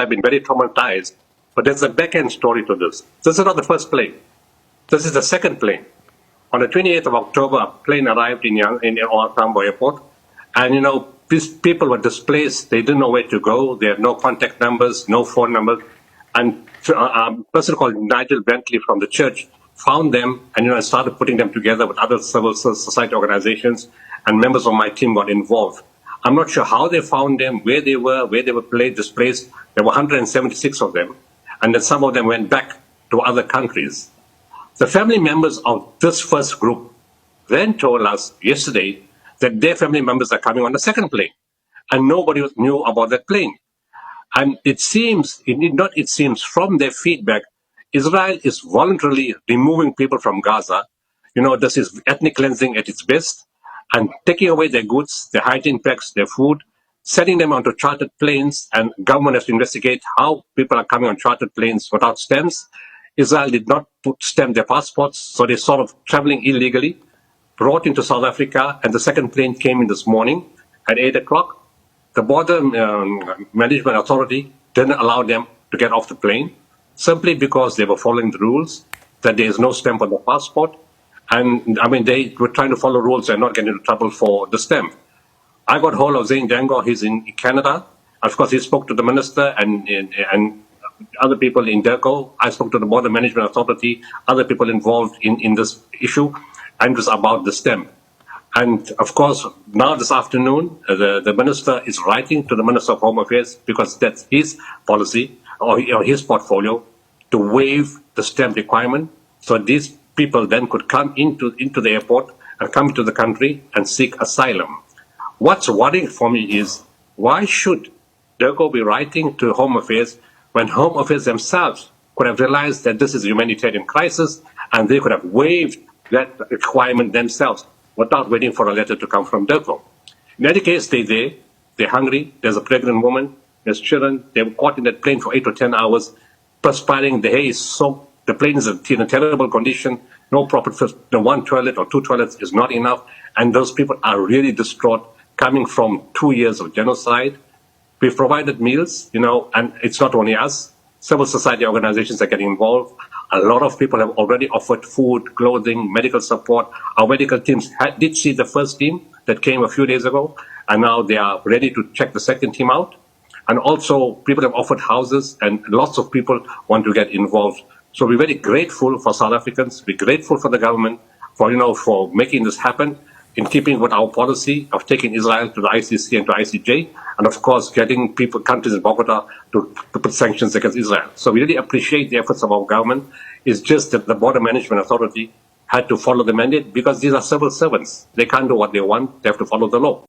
have been very traumatized. But there's a back-end story to this. This is not the first plane. This is the second plane. On the 28th of October, a plane arrived in Tambo Airport. And, these people were displaced. They didn't know where to go. They had no contact numbers, no phone numbers. And a person called Nigel Bentley from the church found them and, started putting them together with other civil society organizations, and members of my team got involved. I'm not sure how they found them, where they were displaced. There were 176 of them. And then some of them went back to other countries. The family members of this first group then told us yesterday that their family members are coming on the second plane, and nobody knew about that plane. And it seems from their feedback, Israel is voluntarily removing people from Gaza. This is ethnic cleansing at its best, and taking away their goods, their hygiene packs, their food, sending them onto chartered planes, and government has to investigate how people are coming on chartered planes without stamps. Israel did not stamp their passports, so they're sort of traveling illegally, brought into South Africa, and the second plane came in this morning at 8 o'clock. The Border Management Authority didn't allow them to get off the plane, simply because they were following the rules, that there is no stamp on the passport. And, they were trying to follow rules and not get into trouble for the stamp. I got hold of Zane Dango. He's in Canada. Of course, he spoke to the minister and other people in DERCO. I spoke to the Border Management Authority, other people involved in this issue, and it was about the stamp. And of course, now this afternoon, the minister is writing to the Minister of Home Affairs, because that's his policy or his portfolio, to waive the stamp requirement, so these people then could come into the airport and come into the country and seek asylum. What's worrying for me is, why should DERCO be writing to Home Affairs when Home Affairs themselves could have realized that this is a humanitarian crisis, and they could have waived that requirement themselves without waiting for a letter to come from DERCO? In any case, they're hungry. There's a pregnant woman. There's children. They were caught in that plane for 8 or 10 hours, perspiring. The hair is soaked. The plane is in a terrible condition. No proper, one toilet or two toilets is not enough. And those people are really distraught, coming from 2 years of genocide. We've provided meals, and it's not only us. Civil society organizations are getting involved. A lot of people have already offered food, clothing, medical support. Our medical teams did see the first team that came a few days ago, and now they are ready to check the second team out. And also, people have offered houses, and lots of people want to get involved. So we're very grateful for South Africans. We're grateful for the government for making this happen, in keeping with our policy of taking Israel to the ICC and to ICJ, and of course getting countries in Bogota to put sanctions against Israel. So we really appreciate the efforts of our government. It's just that the Border Management Authority had to follow the mandate, because these are civil servants. They can't do what they want. They have to follow the law.